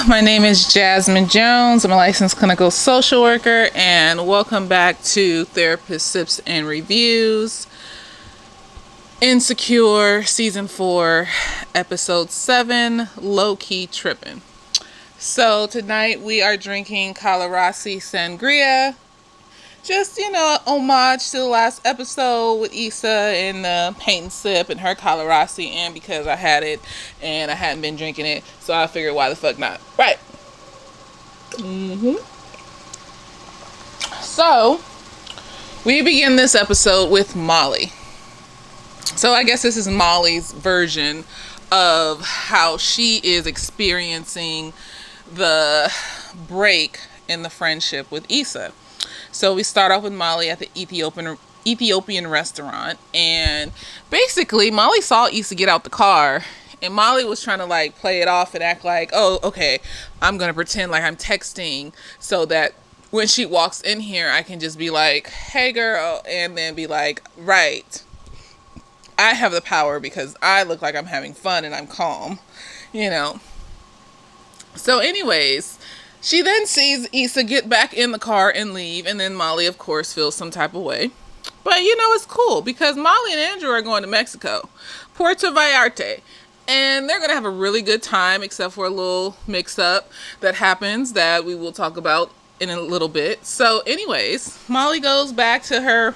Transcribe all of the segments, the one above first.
My name is Jasmine Jones. I'm a licensed clinical social worker, and welcome back to Therapist Sips and Reviews. Insecure, Season 4, Episode 7, Lowkey Trippin. So tonight we are drinking Calarasi Sangria. Just, homage to the last episode with Issa and the paint and sip and her Calarasi, and because I had it and I hadn't been drinking it, so I figured why the fuck not. Right. So, we begin this episode with Molly. So I guess this is Molly's version of how she is experiencing the break in the friendship with Issa. So we start off with Molly at the Ethiopian restaurant, and basically Molly saw Issa get out the car, and Molly was trying to play it off and act like, oh, okay, I'm gonna pretend like I'm texting so that when she walks in here I can just be like, hey girl, and then be like, right, I have the power because I look like I'm having fun and I'm calm, So anyways, she then sees Issa get back in the car and leave, and then Molly, of course, feels some type of way. But, it's cool, because Molly and Andrew are going to Mexico, Puerto Vallarta, and they're going to have a really good time, except for a little mix-up that happens that we will talk about in a little bit. So, anyways, Molly goes back to her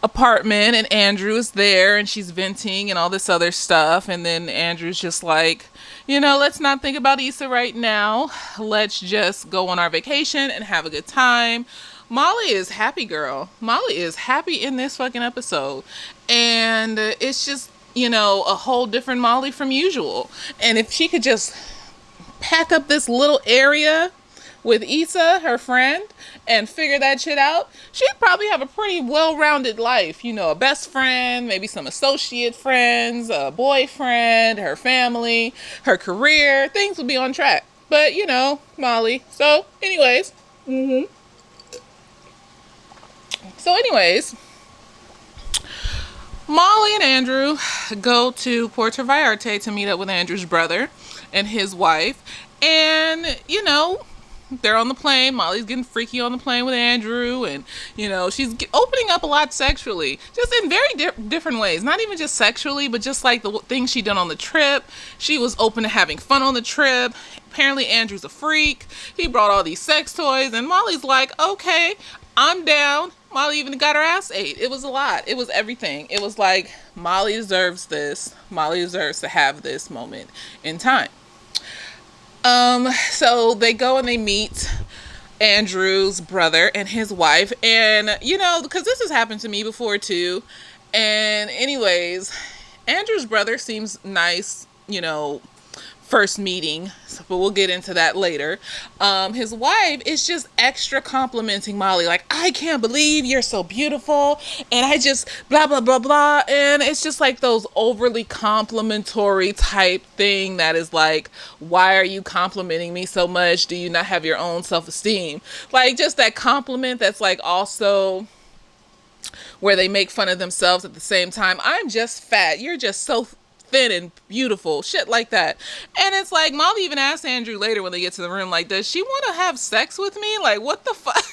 apartment, and Andrew is there, and she's venting and all this other stuff, and then Andrew's just like, let's not think about Issa right now. Let's just go on our vacation and have a good time. Molly is happy, girl. Molly is happy in this fucking episode. And it's just, a whole different Molly from usual. And if she could just pack up this little area with Issa, her friend, and figure that shit out, she'd probably have a pretty well-rounded life. A best friend, maybe some associate friends, a boyfriend, her family, her career. Things would be on track. But, Molly. So, anyways. Molly and Andrew go to Puerto Vallarta to meet up with Andrew's brother and his wife. And, they're on the plane. Molly's getting freaky on the plane with Andrew, and she's opening up a lot sexually, just in very different ways. Not even just sexually, but just like the things she done on the trip. She was open to having fun on the trip. Apparently Andrew's a freak. He brought all these sex toys, and Molly's like, okay, I'm down. Molly even got her ass ate. It was a lot. It was everything. It was like, Molly deserves this. Molly deserves to have this moment in time. So they go and they meet Andrew's brother and his wife, and, because this has happened to me before too, and anyways, Andrew's brother seems nice, first meeting, but we'll get into that later. His wife is just extra complimenting Molly, like, I can't believe you're so beautiful, and I just blah blah blah blah, and it's just like those overly complimentary type thing that is like, why are you complimenting me so much? Do you not have your own self-esteem? Like, just that compliment that's like also where they make fun of themselves at the same time. I'm just fat, you're just so thin and beautiful, shit like that. And it's like, Molly even asked Andrew later when they get to the room, like, does she want to have sex with me? Like, what the fuck?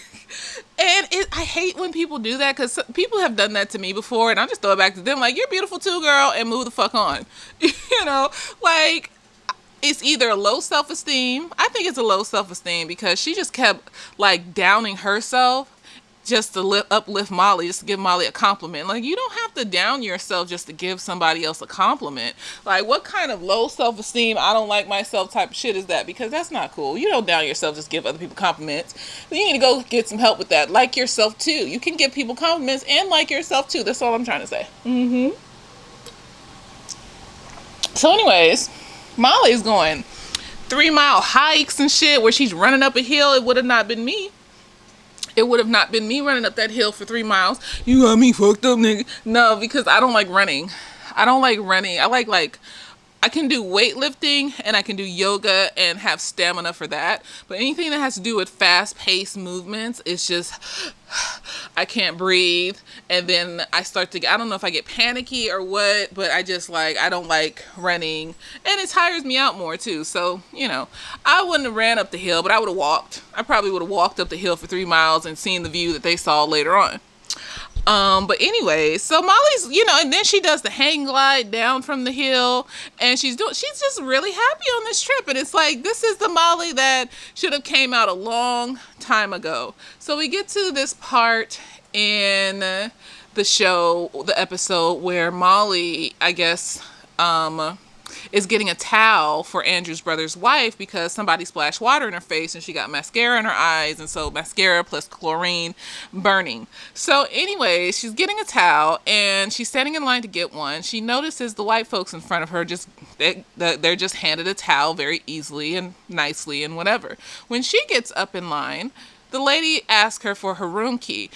And I hate when people do that, because people have done that to me before, and I just throw it back to them, like, you're beautiful too, girl, and move the fuck on. Like, it's either a low self-esteem. I think it's a low self-esteem, because she just kept downing herself just to uplift Molly, just to give Molly a compliment. Like, you don't have to down yourself just to give somebody else a compliment. Like, what kind of low self-esteem, I don't like myself type of shit is that? Because that's not cool. You don't down yourself just to give other people compliments. You need to go get some help with that. Like yourself too. You can give people compliments and like yourself too. That's all I'm trying to say. So anyways, Molly's going 3-mile hikes and shit where she's running up a hill. It would have not been me. It would have not been me running up that hill for 3 miles. You got me fucked up, nigga. No, because I don't like running. I like I can do weightlifting and I can do yoga and have stamina for that. But anything that has to do with fast paced movements, it's just, I can't breathe. And then I start to, I don't know if I get panicky or what, but I just like, I don't like running. And it tires me out more too. So, I wouldn't have ran up the hill, but I would have walked. I probably would have walked up the hill for 3 miles and seen the view that they saw later on. But anyway, so Molly's, and then she does the hang glide down from the hill, and she's just really happy on this trip. And it's like, this is the Molly that should have came out a long time ago. So we get to this part in the show, the episode where Molly, I guess, is getting a towel for Andrew's brother's wife because somebody splashed water in her face and she got mascara in her eyes, and so mascara plus chlorine burning. So anyway, she's getting a towel and she's standing in line to get one. She notices the white folks in front of her they're just handed a towel very easily and nicely and whatever. When she gets up in line, the lady asks her for her room key.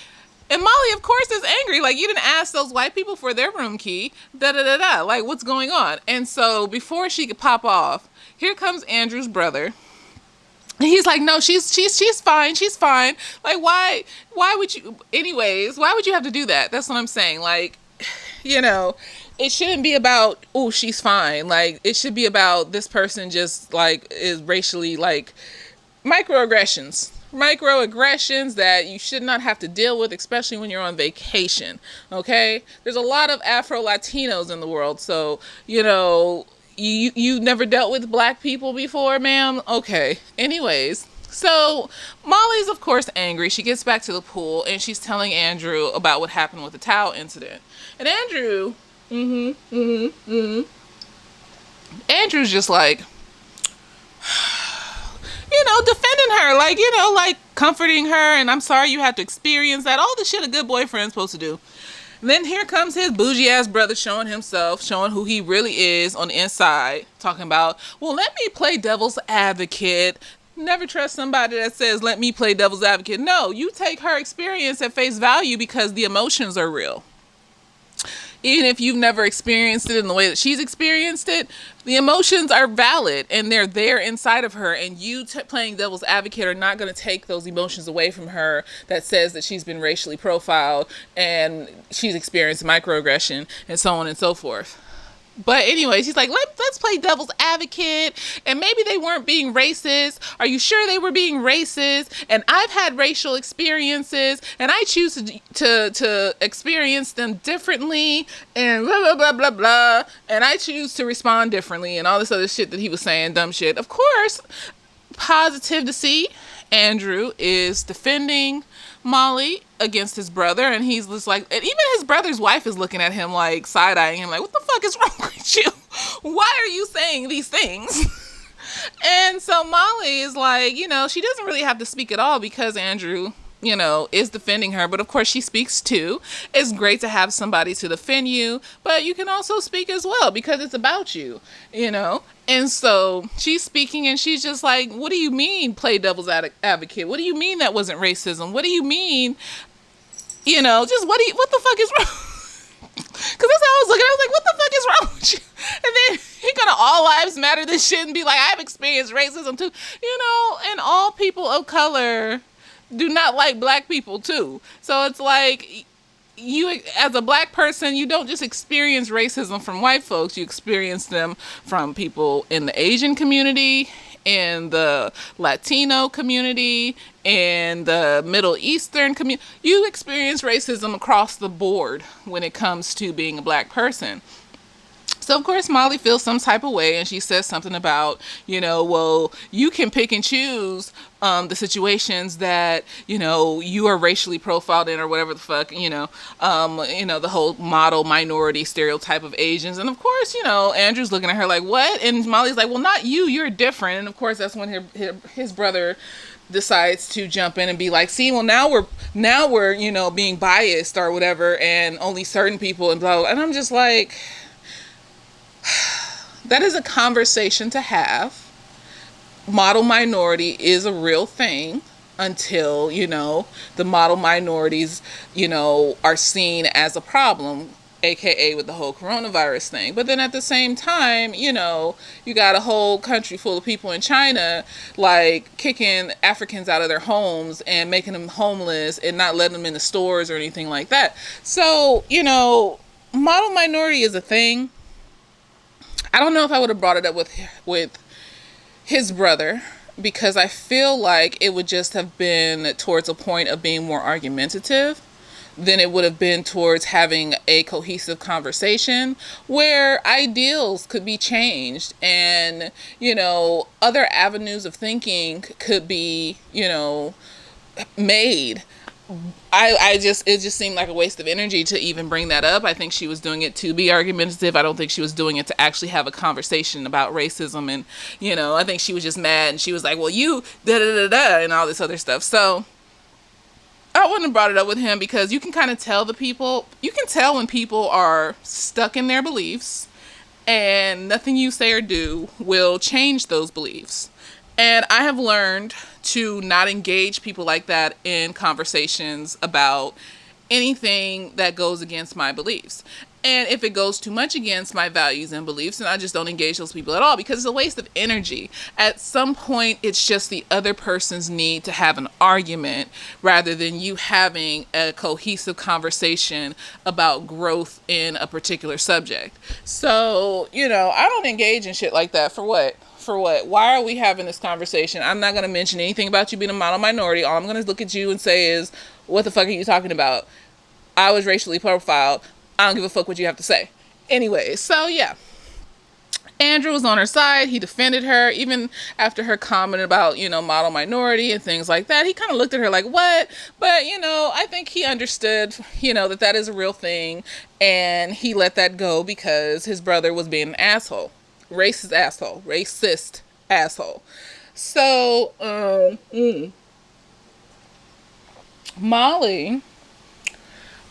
And Molly, of course, is angry. Like, you didn't ask those white people for their room key. Da-da-da-da. Like, what's going on? And so before she could pop off, here comes Andrew's brother. And he's like, no, she's fine. She's fine. Like, why would you, anyways, why would you have to do that? That's what I'm saying. Like, it shouldn't be about, oh, she's fine. Like, it should be about this person just, like, is racially, like, microaggressions that you should not have to deal with, especially when you're on vacation. Okay, there's a lot of Afro-Latinos in the world, so you never dealt with black people before, ma'am. Okay, anyways, so Molly's of course angry. She gets back to the pool and she's telling Andrew about what happened with the towel incident, and Andrew's just like, defending her, like comforting her, and I'm sorry you had to experience that. All the shit a good boyfriend's supposed to do. And then here comes his bougie ass brother showing who he really is on the inside, talking about, well, let me play devil's advocate. Never trust somebody that says, let me play devil's advocate. No, you take her experience at face value because the emotions are real. Even if you've never experienced it in the way that she's experienced it, the emotions are valid and they're there inside of her. And you playing devil's advocate are not going to take those emotions away from her that says that she's been racially profiled and she's experienced microaggression and so on and so forth. But anyways, he's like, let's play devil's advocate, and maybe they weren't being racist. Are you sure they were being racist? And I've had racial experiences, and I choose to experience them differently, and blah, blah, blah, blah, blah. And I choose to respond differently, and all this other shit that he was saying, dumb shit. Of course, positive to see Andrew is defending Molly against his brother, and he's just like, and even his brother's wife is looking at him like side-eyeing him like, what the fuck is wrong with you? Why are you saying these things? And so Molly is like, she doesn't really have to speak at all because Andrew, is defending her. But of course she speaks too. It's great to have somebody to defend you, but you can also speak as well because it's about you, And so she's speaking and she's just like, what do you mean play devil's advocate? What do you mean that wasn't racism? What do you mean, just what the fuck is wrong? Because that's how I was looking. I was like, what the fuck is wrong with you? And then he gonna all lives matter this shit and be like, I've experienced racism too. And all people of color do not like black people too. So it's like, you as a black person, you don't just experience racism from white folks, you experience them from people in the Asian community, in the Latino community, in the Middle Eastern community. You experience racism across the board when it comes to being a black person. So, of course, Molly feels some type of way, and she says something about, well, you can pick and choose the situations that, you are racially profiled in or whatever the fuck, the whole model minority stereotype of Asians. And, of course, Andrew's looking at her like, what? And Molly's like, well, not you. You're different. And, of course, that's when his brother decides to jump in and be like, see, well, now we're being biased or whatever, and only certain people and blah, blah. And I'm just like, that is a conversation to have. Model minority is a real thing until, the model minorities, are seen as a problem. aka with the whole coronavirus thing. But then at the same time, you got a whole country full of people in China like kicking Africans out of their homes and making them homeless and not letting them in the stores or anything like that. So, model minority is a thing. I don't know if I would have brought it up with his brother, because I feel like it would just have been towards a point of being more argumentative than it would have been towards having a cohesive conversation where ideals could be changed and, other avenues of thinking could be, made. It just seemed like a waste of energy to even bring that up. I think she was doing it to be argumentative. I don't think she was doing it to actually have a conversation about racism. And, I think she was just mad and she was like, well, you da da da da and all this other stuff. So I wouldn't have brought it up with him, because you can kind of tell you can tell when people are stuck in their beliefs and nothing you say or do will change those beliefs. And I have learned to not engage people like that in conversations about anything that goes against my beliefs. And if it goes too much against my values and beliefs, then I just don't engage those people at all, because it's a waste of energy. At some point, it's just the other person's need to have an argument rather than you having a cohesive conversation about growth in a particular subject. So, I don't engage in shit like that. For what? For what? Why are we having this conversation? I'm not going to mention anything about you being a model minority. All I'm going to look at you and say is, what the fuck are you talking about? I was racially profiled. I don't give a fuck what you have to say. Anyway, so yeah. Andrew was on her side. He defended her, even after her comment about, model minority and things like that. He kind of looked at her like, what? But, I think he understood, that is a real thing. And he let that go because his brother was being an asshole. Racist asshole. So, Molly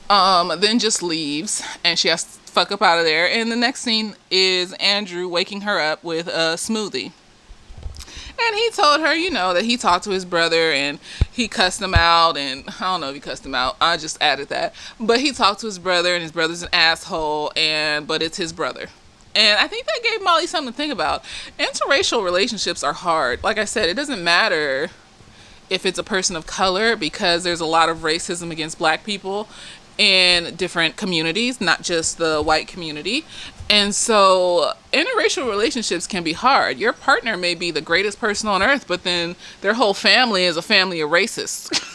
then just leaves and she has to fuck up out of there. And the next scene is Andrew waking her up with a smoothie. And he told her, that he talked to his brother and he cussed him out. And I don't know if he cussed him out. I just added that. But he talked to his brother and his brother's an asshole, but it's his brother. And I think that gave Molly something to think about. Interracial relationships are hard. Like I said, it doesn't matter if it's a person of color, because there's a lot of racism against black people in different communities, not just the white community. And so interracial relationships can be hard. Your partner may be the greatest person on earth, but then their whole family is a family of racists.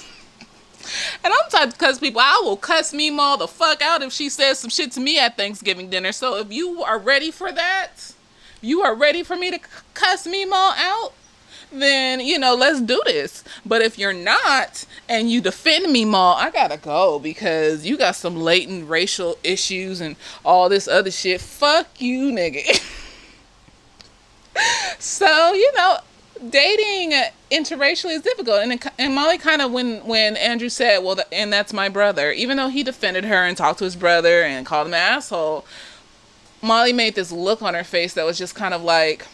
And I'm the type to cuss people. I will cuss Meemaw the fuck out if she says some shit to me at Thanksgiving dinner. So if you are ready for that, you are ready for me to cuss Meemaw out, then, let's do this. But if you're not and you defend Meemaw, I gotta go because you got some latent racial issues and all this other shit. Fuck you, nigga. So, dating interracially is difficult. And Molly kind of, when Andrew said, well, and that's my brother, even though he defended her and talked to his brother and called him an asshole, Molly made this look on her face that was just kind of like,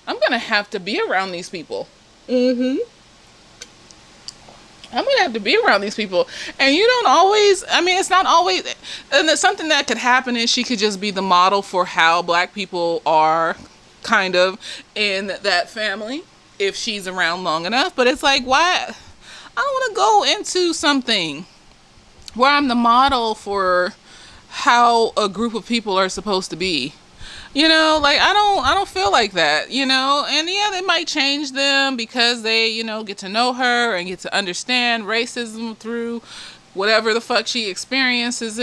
I'm going to have to be around these people. I'm going to have to be around these people. And you don't always, it's not always, and there's something that could happen is she could just be the model for how black people are kind of in that family if she's around long enough. But it's like, why? I don't want to go into something where I'm the model for how a group of people are supposed to be. I don't feel like that, and yeah, they might change them because they, get to know her and get to understand racism through whatever the fuck she experiences.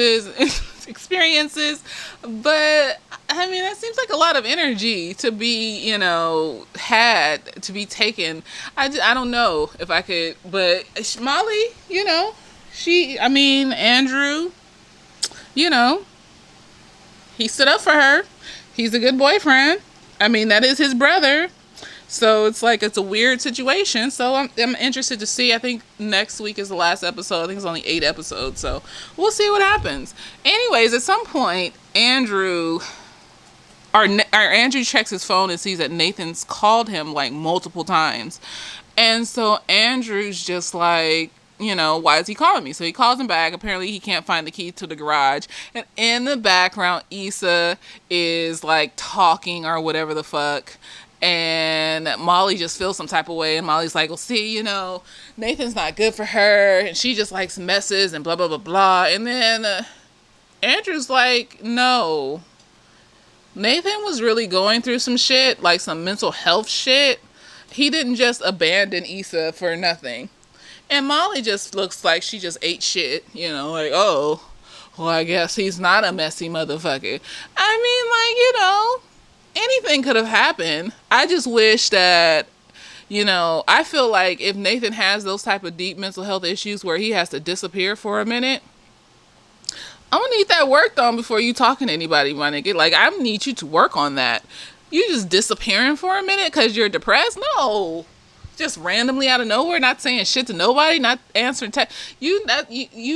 But that seems like a lot of energy to be, had to be taken. I don't know if I could, but Molly, Andrew, he stood up for her. He's a good boyfriend. That is his brother. So it's like, it's a weird situation. So I'm interested to see. I think next week is the last episode. I think it's only 8 episodes. So we'll see what happens. Anyways, at some point, Andrew checks his phone and sees that Nathan's called him like multiple times. And so Andrew's just like, why is he calling me? So he calls him back. Apparently he can't find the key to the garage. And in the background, Issa is like talking or whatever the fuck. And Molly just feels some type of way. And Molly's like, well, see, Nathan's not good for her. And she just likes messes and blah, blah, blah, blah. And then Andrew's like, no. Nathan was really going through some shit, like some mental health shit. He didn't just abandon Issa for nothing. And Molly just looks like she just ate shit, like, oh, well, I guess he's not a messy motherfucker. I mean, anything could have happened. I just wish that, I feel like if Nathan has those type of deep mental health issues where he has to disappear for a minute, I'm gonna need that worked on before you talking to anybody, my nigga. Like, I need you to work on that. You just disappearing for a minute because you're depressed? No. Just randomly out of nowhere, not saying shit to nobody, not answering text. You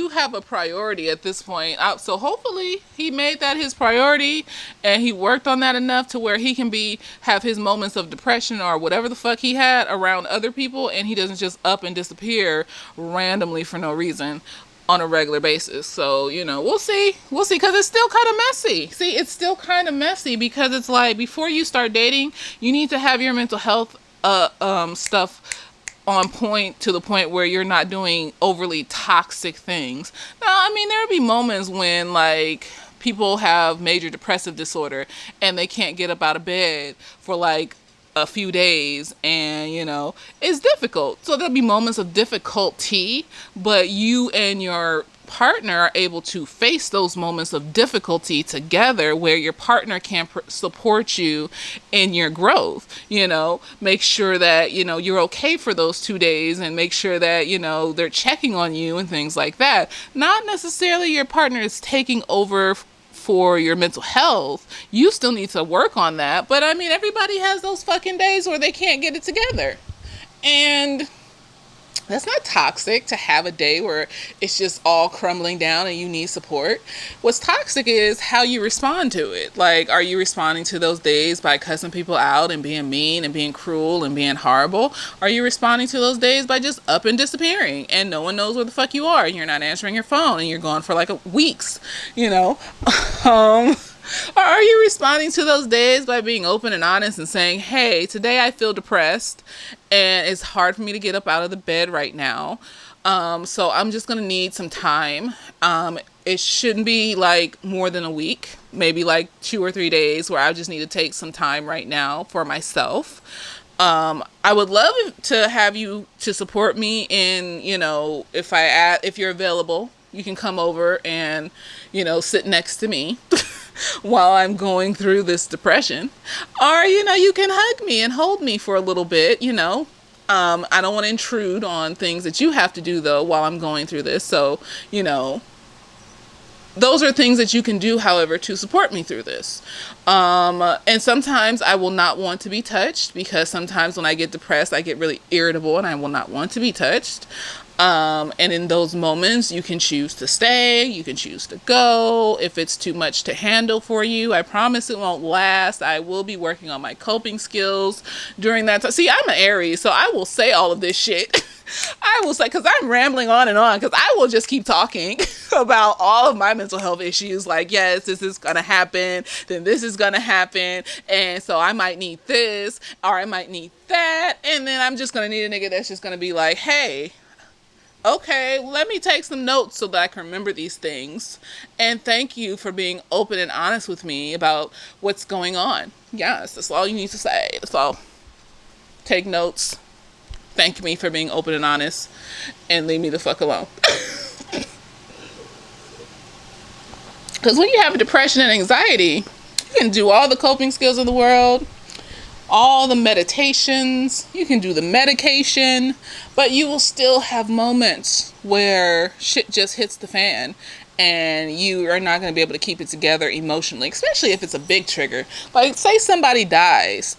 have a priority at this point. So hopefully he made that his priority and he worked on that enough to where he can have his moments of depression or whatever the fuck he had around other people, and he doesn't just up and disappear randomly for no reason on a regular basis. So, we'll see, because it's still kind of messy. See, it's still kind of messy because it's like, before you start dating, you need to have your mental health stuff on point, to the point where you're not doing overly toxic things. Now, there'll be moments when, like, people have major depressive disorder and they can't get up out of bed for like a few days, and it's difficult. So there'll be moments of difficulty, but you and your partner are able to face those moments of difficulty together, where your partner can support you in your growth. Make sure that you're okay for those 2 days, and make sure that they're checking on you and things like that. Not necessarily your partner is taking over for your mental health. You still need to work on that, but everybody has those fucking days where they can't get it together, and that's not toxic to have a day where it's just all crumbling down and you need support. What's toxic is how you respond to it. Like, are you responding to those days by cussing people out and being mean and being cruel and being horrible? Are you responding to those days by just up and disappearing and no one knows where the fuck you are and you're not answering your phone and you're gone for like weeks, Or are you responding to those days by being open and honest and saying, hey, today I feel depressed and it's hard for me to get up out of the bed right now. So I'm just going to need some time. It shouldn't be like more than a week, maybe like 2 or 3 days, where I just need to take some time right now for myself. I would love to have you to support me in, if you're available, you can come over and, sit next to me while I'm going through this depression. Or, you can hug me and hold me for a little bit, I don't want to intrude on things that you have to do, though, while I'm going through this. So, those are things that you can do, however, to support me through this. And sometimes I will not want to be touched, because sometimes when I get depressed, I get really irritable and I will not want to be touched. And in those moments, you can choose to stay, you can choose to go. If it's too much to handle for you, I promise it won't last. I will be working on my coping skills during that time. See, I'm an Aries, so I will say all of this shit. I will say, because I'm rambling on and on, because I will just keep talking about all of my mental health issues. Like, yes, this is going to happen, then this is going to happen. And so I might need this, or I might need that. And then I'm just going to need a nigga that's just going to be like, hey, okay, let me take some notes so that I can remember these things. And thank you for being open and honest with me about what's going on. Yes, that's all you need to say. That's all. Take notes. Thank me for being open and honest, and leave me the fuck alone. Because when you have depression and anxiety, you can do all the coping skills in the world, all the meditations, you can do the medication, but you will still have moments where shit just hits the fan and you are not going to be able to keep it together emotionally, especially if it's a big trigger. Like, say somebody dies.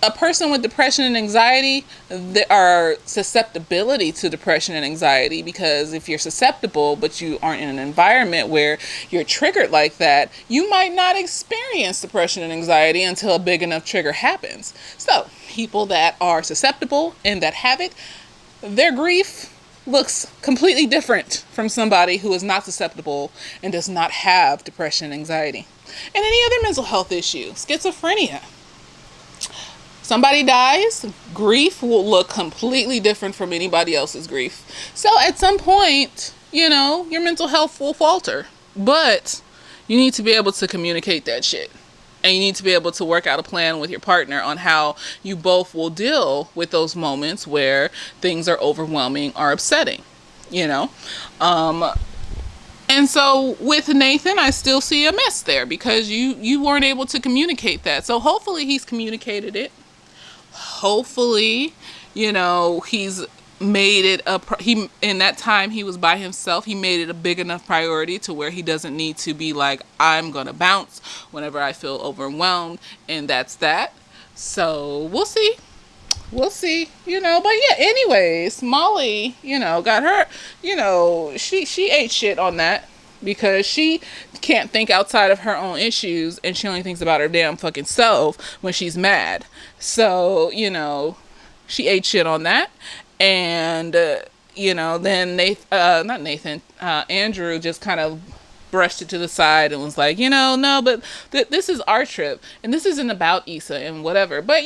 A person with depression and anxiety, there are susceptibility to depression and anxiety, because if you're susceptible but you aren't in an environment where you're triggered like that, you might not experience depression and anxiety until a big enough trigger happens. So people that are susceptible and that have it, their grief looks completely different from somebody who is not susceptible and does not have depression, anxiety, and any other mental health issue. Schizophrenia. Somebody dies, grief will look completely different from anybody else's grief. So at some point, your mental health will falter. But you need to be able to communicate that shit. And you need to be able to work out a plan with your partner on how you both will deal with those moments where things are overwhelming or upsetting, And so with Nathan, I still see a mess there because you weren't able to communicate that. So hopefully he's communicated it. Hopefully, he's made it in that time he was by himself, he made it a big enough priority to where he doesn't need to be like, I'm gonna bounce whenever I feel overwhelmed, and that's that. So we'll see, but yeah, anyways, Molly, got her, she ate shit on that because she can't think outside of her own issues, and she only thinks about her damn fucking self when she's mad. So she ate shit on that. And, then Andrew just kind of brushed it to the side and was like, no, but this is our trip and this isn't about Issa and whatever. But,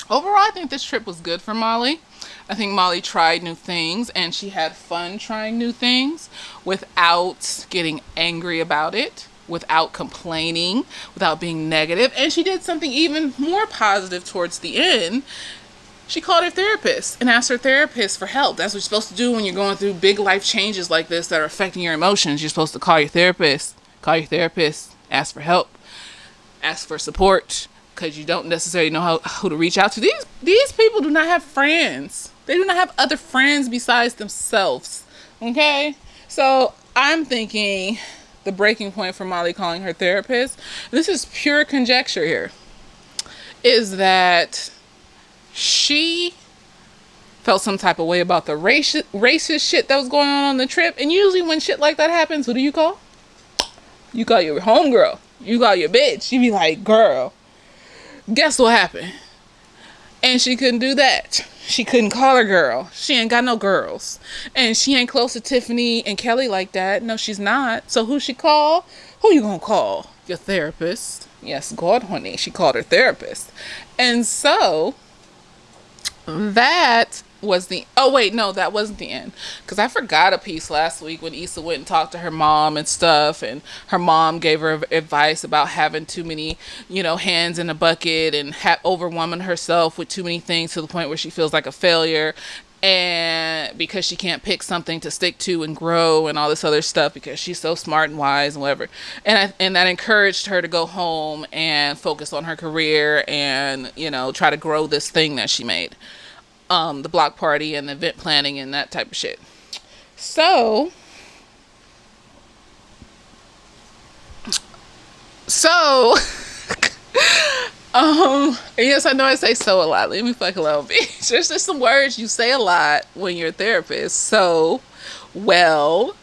overall, I think this trip was good for Molly. I think Molly tried new things and she had fun trying new things without getting angry about it, without complaining, without being negative. And she did something even more positive towards the end. She called her therapist and asked her therapist for help. That's what you're supposed to do when you're going through big life changes like this that are affecting your emotions. You're supposed to call your therapist, ask for help, ask for support, because you don't necessarily know who to reach out to. These people do not have friends. They do not have other friends besides themselves. Okay? So I'm thinking the breaking point for Molly calling her therapist, this is pure conjecture here, is that she felt some type of way about the racist shit that was going on the trip. And usually when shit like that happens, who do you call? You call your homegirl. You call your bitch. You be like, girl, guess what happened? And she couldn't do that. She couldn't call her girl. She ain't got no girls. And she ain't close to Tiffany and Kelly like that. No, she's not. So who she call? Who you gonna call? Your therapist. Yes, God, honey. She called her therapist. And so that was that wasn't the end, because I forgot a piece last week when Issa went and talked to her mom and stuff, and her mom gave her advice about having too many hands in a bucket and overwhelming herself with too many things to the point where she feels like a failure, and because she can't pick something to stick to and grow and all this other stuff because she's so smart and wise and whatever, and that encouraged her to go home and focus on her career and try to grow this thing that she made, the block party and the event planning and that type of shit. So yes, I know I say so a lot. Let me fuck alone, bitch. There's just some words you say a lot when you're a therapist. So, well,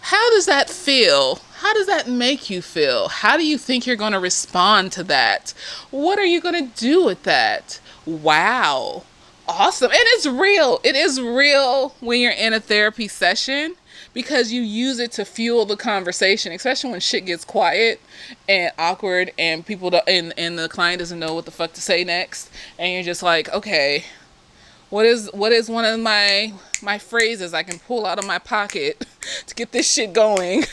how does that feel? How does that make you feel? How do you think you're going to respond to that? What are you going to do with that? Wow. Awesome. And it's real. It is real when you're in a therapy session, because you use it to fuel the conversation, especially when shit gets quiet and awkward and people don't, and the client doesn't know what the fuck to say next. And you're just like, okay, what is one of my phrases I can pull out of my pocket to get this shit going?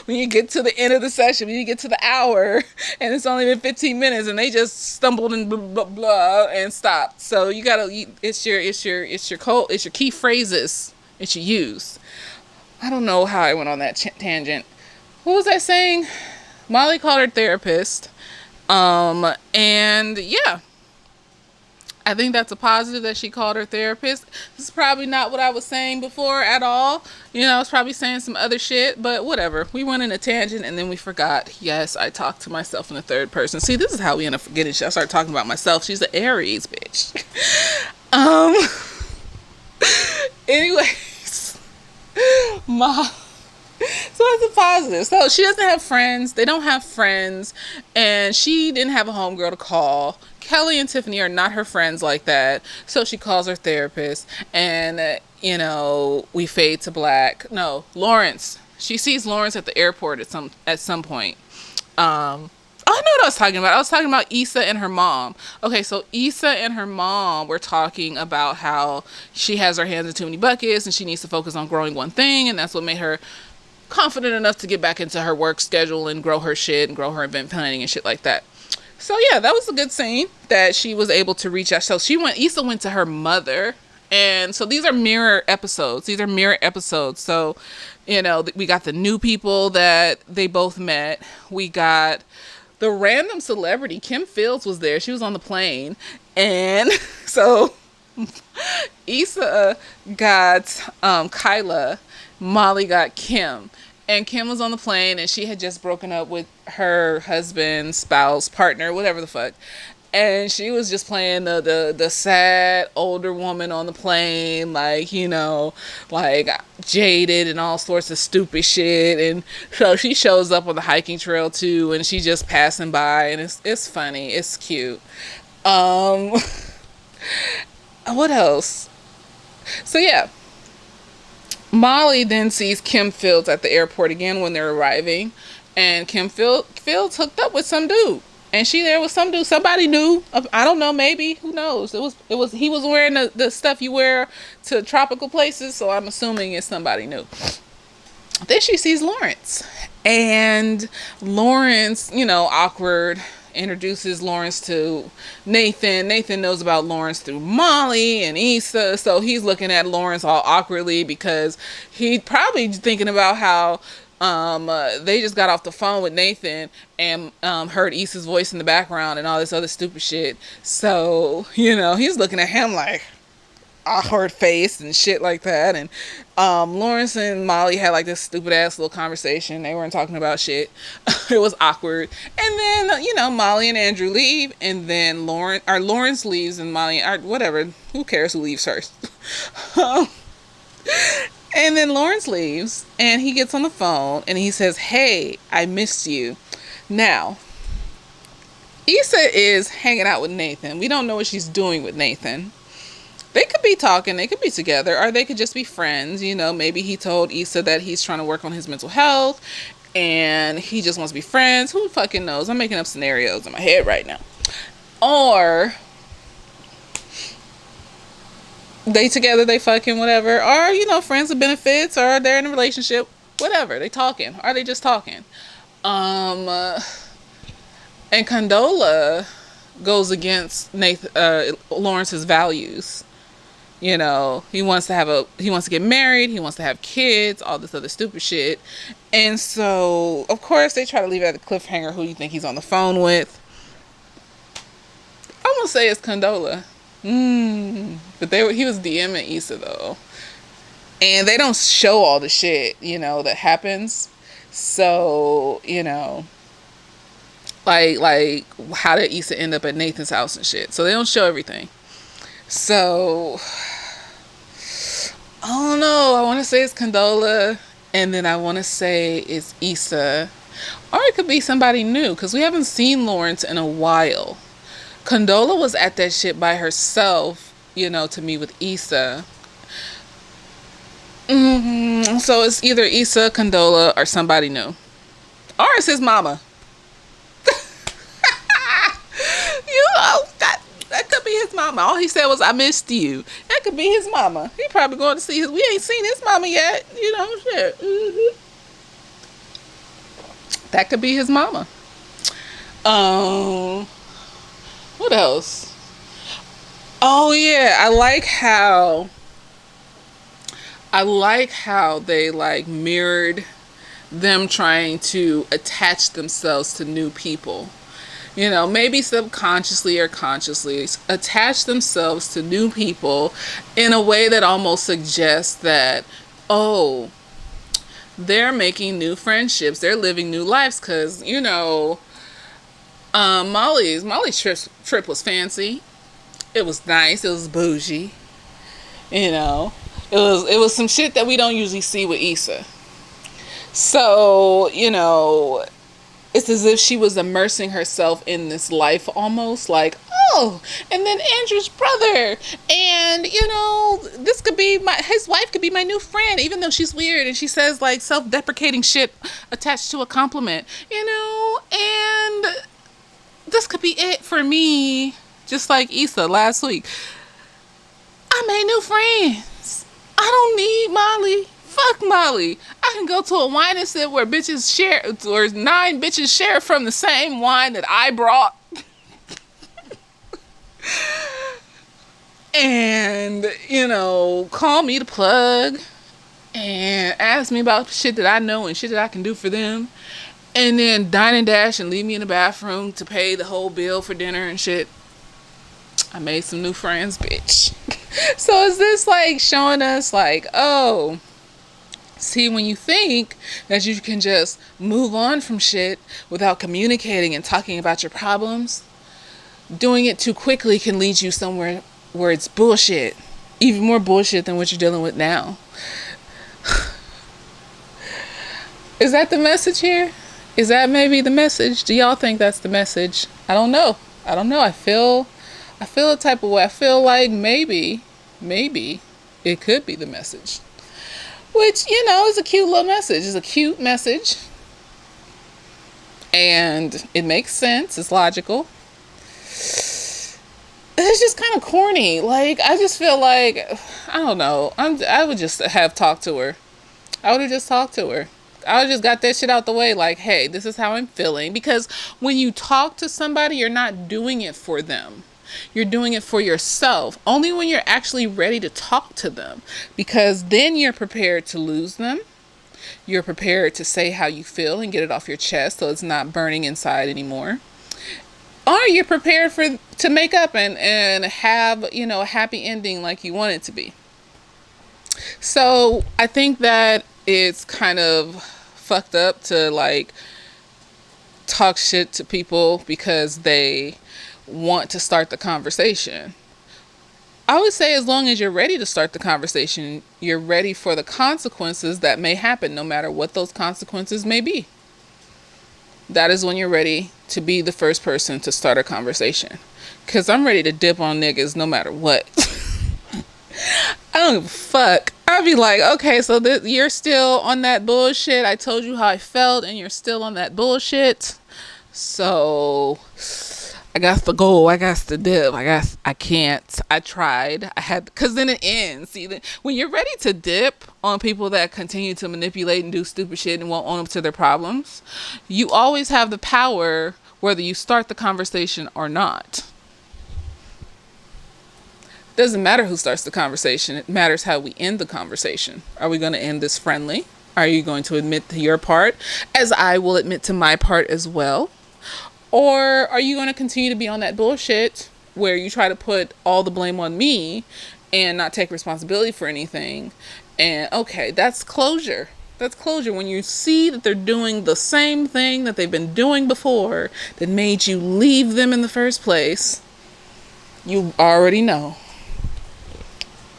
When you get to the end of the session, when you get to the hour and it's only been 15 minutes and they just stumbled and blah, blah, blah and stopped. So you gotta, it's your key phrases that you use. I don't know how I went on that tangent. What was I saying? Molly called her therapist. And yeah, I think that's a positive that she called her therapist. This is probably not what I was saying before at all. I was probably saying some other shit, but whatever. We went in a tangent and then we forgot. Yes, I talked to myself in the third person. See, this is how we end up forgetting shit. I start talking about myself. She's an Aries, bitch. Anyways, so it's a positive. So she doesn't have friends. They don't have friends. And she didn't have a homegirl to call. Kelly and Tiffany are not her friends like that. So she calls her therapist, and we fade to black. No, Lawrence. She sees Lawrence at the airport at some point. Oh, I know what I was talking about. I was talking about Issa and her mom. Okay, so Issa and her mom were talking about how she has her hands in too many buckets and she needs to focus on growing one thing, and that's what made her confident enough to get back into her work schedule and grow her shit and grow her event planning and shit like that. So yeah, that was a good scene that she was able to reach out. So Issa went to her mother. And so these are mirror episodes. So, we got the new people that they both met. We got the random celebrity. Kim Fields was there. She was on the plane. And so Issa got Kyla. Molly got Kim. And Kim was on the plane, and she had just broken up with her husband, spouse, partner, whatever the fuck. And she was just playing the sad older woman on the plane, like, like jaded and all sorts of stupid shit. And so she shows up on the hiking trail too, and she's just passing by, and it's funny, it's cute. What else? So yeah, Molly then sees Kim Fields at the airport again when they're arriving, and Kim Fields hooked up with some dude. And she there with some dude. Somebody knew. I don't know. Maybe. Who knows? He was wearing the stuff you wear to tropical places. So I'm assuming it's somebody new. Then she sees Lawrence. And Lawrence, awkward, introduces Lawrence to Nathan. Nathan knows about Lawrence through Molly and Issa. So he's looking at Lawrence all awkwardly because he's probably thinking about how they just got off the phone with Nathan and heard Issa's voice in the background and all this other stupid shit. So, he's looking at him like awkward face and shit like that. And Lawrence and Molly had like this stupid ass little conversation. They weren't talking about shit. It was awkward. And then, Molly and Andrew leave, and then Lawrence leaves and Molly, or whatever, who cares who leaves first? And then Lawrence leaves, and he gets on the phone, and he says, "Hey, I missed you." Now, Issa is hanging out with Nathan. We don't know what she's doing with Nathan. They could be talking, they could be together, or they could just be friends. Maybe he told Issa that he's trying to work on his mental health, and he just wants to be friends. Who fucking knows? I'm making up scenarios in my head right now. Or they together, they fucking whatever, or friends with benefits, or they're in a relationship, whatever, they talking, or they just talking. And Condola goes against Lawrence's values. He wants to get married, he wants to have kids, all this other stupid shit. And so of course they try to leave it at a cliffhanger. Who do you think he's on the phone with? I'm gonna say it's Condola. But he was DMing Issa though, and they don't show all the shit that happens. So like how did Issa end up at Nathan's house and shit? So they don't show everything. So I don't know. I want to say it's Condola, and then I want to say it's Issa, or it could be somebody new because we haven't seen Lawrence in a while. Condola was at that shit by herself, to meet with Issa. So it's either Issa, Condola, or somebody new. Or it's his mama. That could be his mama. All he said was, "I missed you." That could be his mama. He probably going to see we ain't seen his mama yet. Shit. That could be his mama. What else? Oh yeah, I like how they like mirrored them trying to attach themselves to new people. Maybe subconsciously or consciously attach themselves to new people in a way that almost suggests that, oh, they're making new friendships, they're living new lives, because Molly's trip was fancy. It was nice. It was bougie. It was some shit that we don't usually see with Issa. So it's as if she was immersing herself in this life almost. Like, oh, and then Andrew's brother, and this could be his wife could be my new friend, even though she's weird and she says like self-deprecating shit attached to a compliment, and this could be it for me. Just like Issa last week, I made new friends. I don't need Molly. Fuck Molly. I can go to a wine and sit where bitches share, or 9 bitches share from the same wine that I brought. And, call me the plug and ask me about shit that I know and shit that I can do for them. And then dine and dash and leave me in the bathroom to pay the whole bill for dinner and shit. I made some new friends, bitch. So is this like showing us like, oh, see, when you think that you can just move on from shit without communicating and talking about your problems, doing it too quickly can lead you somewhere where it's bullshit. Even more bullshit than what you're dealing with now. Is that the message here? Is that maybe the message? Do y'all think that's the message? I don't know. I feel a type of way. I feel like maybe it could be the message. Which, is a cute little message. It's a cute message. And it makes sense. It's logical. It's just kind of corny. Like, I just feel like, I don't know. I would just have talked to her. I would have just talked to her. I just got that shit out the way. Like, hey, this is how I'm feeling. Because when you talk to somebody, you're not doing it for them. You're doing it for yourself. Only when you're actually ready to talk to them. Because then you're prepared to lose them. You're prepared to say how you feel and get it off your chest so it's not burning inside anymore. Or you're prepared to make up and have, a happy ending like you want it to be. So I think that it's kind of fucked up to like talk shit to people because they want to start the conversation. I would say as long as you're ready to start the conversation, you're ready for the consequences that may happen, no matter what those consequences may be. That is when you're ready to be the first person to start a conversation. Because I'm ready to dip on niggas no matter what. I don't give a fuck. I'd be like, okay, so you're still on that bullshit. I told you how I felt and you're still on that bullshit. So I got to go. I got to dip. I can't. I tried. I had, because then it ends. See, when you're ready to dip on people that continue to manipulate and do stupid shit and won't own up to their problems, you always have the power whether you start the conversation or not. Doesn't matter who starts the conversation. It matters how we end the conversation. Are we going to end this friendly? Are you going to admit to your part, as I will admit to my part as well? Or are you going to continue to be on that bullshit where you try to put all the blame on me and not take responsibility for anything? And okay, that's closure. That's closure. When you see that they're doing the same thing that they've been doing before that made you leave them in the first place, you already know.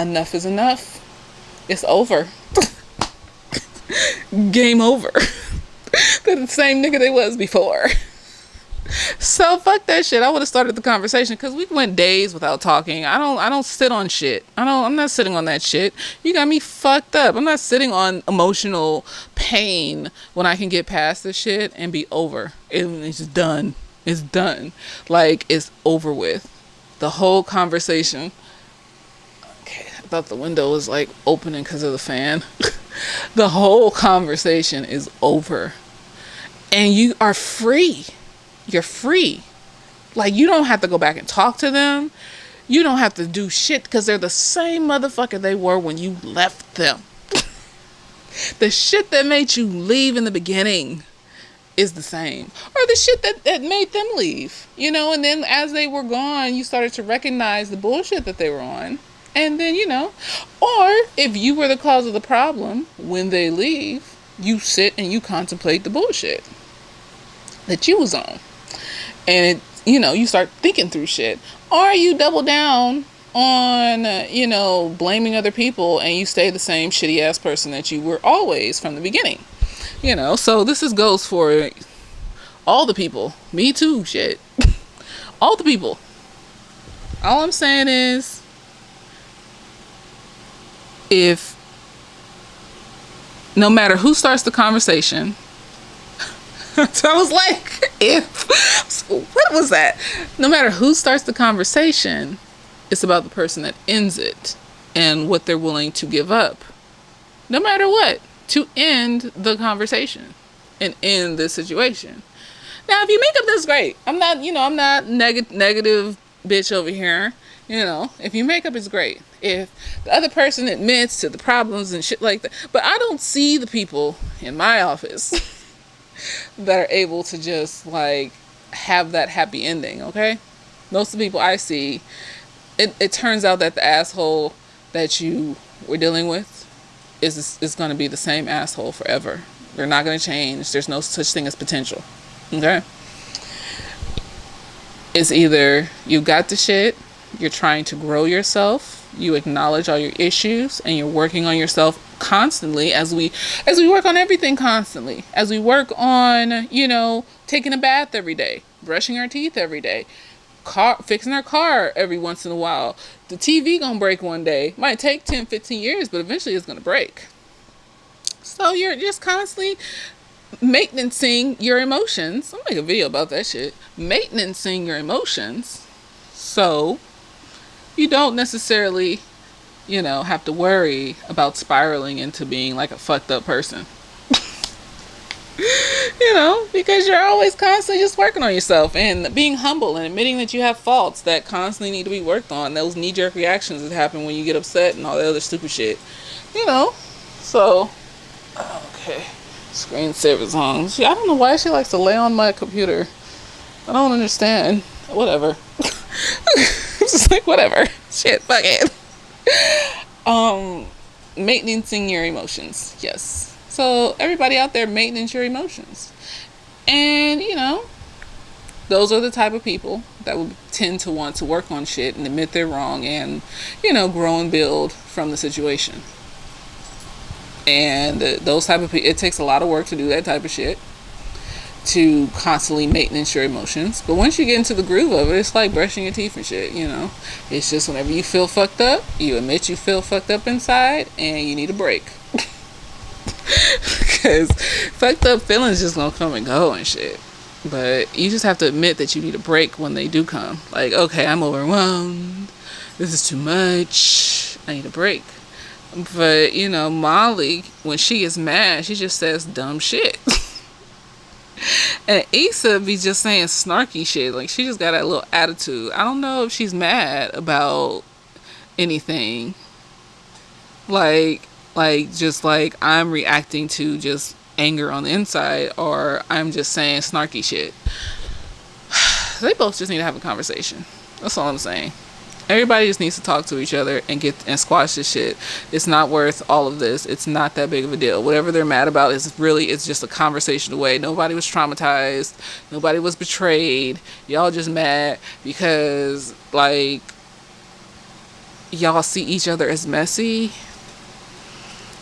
Enough is enough. It's over. Game over. They're the same nigga they was before. So fuck that shit. I would have started the conversation because we went days without talking. I don't sit on shit. I'm not sitting on that shit. You got me fucked up. I'm not sitting on emotional pain when I can get past this shit and be over. It's done. It's done. Like, it's over with. The whole conversation. Okay, I thought the window was like opening because of the fan. The whole conversation is over. And you are free. You're free. Like, you don't have to go back and talk to them. You don't have to do shit because they're the same motherfucker they were when you left them. The shit that made you leave in the beginning is the same. Or the shit that made them leave. And then as they were gone, you started to recognize the bullshit that they were on. And then, or if you were the cause of the problem, when they leave, you sit and you contemplate the bullshit that you was on. And you start thinking through shit. Or you double down on, blaming other people and you stay the same shitty ass person that you were always from the beginning. So this goes for all the people. Me too, shit. All the people. All I'm saying is, if no matter who starts the conversation, so I was like, if, what was that? No matter who starts the conversation, it's about the person that ends it and what they're willing to give up, no matter what, to end the conversation and end this situation. Now, if you make up, that's great. I'm not, I'm not negative bitch over here. If you make up, it's great. If the other person admits to the problems and shit like that. But I don't see the people in my office that are able to just like have that happy ending, okay? Most of the people I see, it turns out that the asshole that you were dealing with is going to be the same asshole forever. They're not going to change. There's no such thing as potential. Okay? It's either you got the shit, you're trying to grow yourself, you acknowledge all your issues, and you're working on yourself constantly as we work on everything constantly. As we work on, taking a bath every day, brushing our teeth every day, fixing our car every once in a while. The TV gonna break one day. Might take 10, 15 years, but eventually it's gonna break. So you're just constantly maintaining your emotions. I'll make a video about that shit. Maintaining your emotions. So you don't necessarily, have to worry about spiraling into being like a fucked up person. Because you're always constantly just working on yourself and being humble and admitting that you have faults that constantly need to be worked on. Those knee-jerk reactions that happen when you get upset and all the other stupid shit. So, okay. Screensaver's on. I don't know why she likes to lay on my computer. I don't understand. Whatever. Just like, whatever. Shit, fuck it. Maintaining your emotions. Yes. So everybody out there, maintenance your emotions. And, those are the type of people that would tend to want to work on shit and admit they're wrong and, grow and build from the situation. And those type of people, it takes a lot of work to do that type of shit, to constantly maintenance your emotions. But once you get into the groove of it, it's like brushing your teeth and shit, It's just whenever you feel fucked up, you admit you feel fucked up inside and you need a break. Because fucked up feelings just gonna come and go and shit. But you just have to admit that you need a break when they do come. Like, okay, I'm overwhelmed. This is too much. I need a break. But, Molly, when she gets mad, she just says dumb shit. And Issa be just saying snarky shit. Like, she just got that little attitude. I don't know if she's mad about anything. Just like I'm reacting to just anger on the inside, or I'm just saying snarky shit. They both just need to have a conversation. That's all I'm saying. Everybody just needs to talk to each other and squash this shit. It's not worth all of this. It's not that big of a deal. Whatever they're mad about it's just a conversation away. Nobody was traumatized. Nobody was betrayed. Y'all just mad because, like, y'all see each other as messy.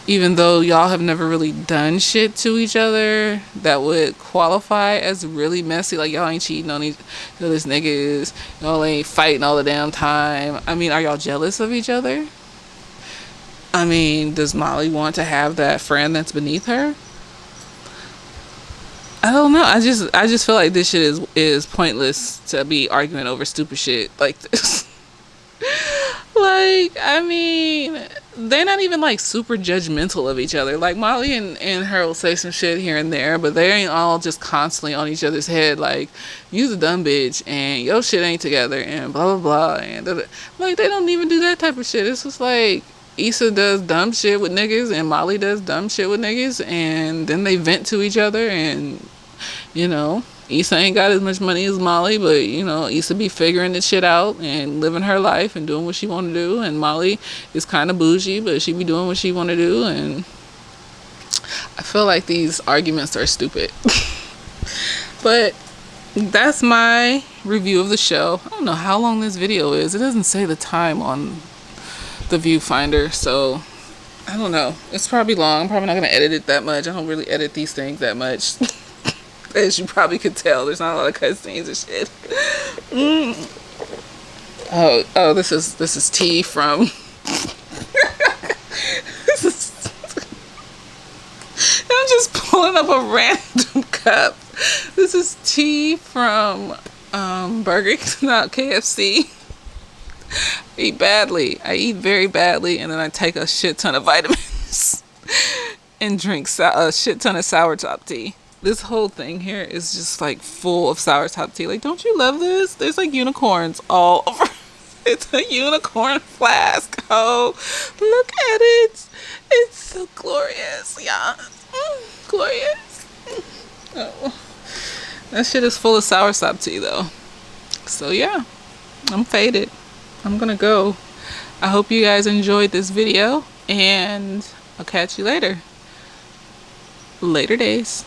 Even though y'all have never really done shit to each other that would qualify as really messy. Like, y'all ain't cheating on each other's niggas. Y'all ain't fighting all the damn time. I mean, are y'all jealous of each other? I mean, does Molly want to have that friend that's beneath her? I don't know. I just feel like this shit is pointless to be arguing over stupid shit like this. Like, I mean, they're not even like super judgmental of each other. Like, Molly and her will say some shit here and there, but they ain't all just constantly on each other's head like, you's a dumb bitch and your shit ain't together and blah blah blah, and like, they don't even do that type of shit. It's just like Issa does dumb shit with niggas and Molly does dumb shit with niggas, and then they vent to each other. And Issa ain't got as much money as Molly, but, Issa be figuring this shit out and living her life and doing what she want to do. And Molly is kind of bougie, but she be doing what she want to do. And I feel like these arguments are stupid. But that's my review of the show. I don't know how long this video is. It doesn't say the time on the viewfinder, so I don't know. It's probably long. I'm probably not going to edit it that much. I don't really edit these things that much. As you probably could tell, there's not a lot of cutscenes and shit. Oh, this is tea from. This is. I'm just pulling up a random cup. This is tea from Burger King, not KFC. I eat very badly, and then I take a shit ton of vitamins and drink a shit ton of sour top tea. This whole thing here is just like full of sour top tea. Like, don't you love this? There's like unicorns all over. It's a unicorn flask. Oh, look at it. It's so glorious. Yeah. Glorious. Oh. That shit is full of sour top tea though. So yeah, I'm faded. I'm gonna go. I hope you guys enjoyed this video, and I'll catch you later. Later days.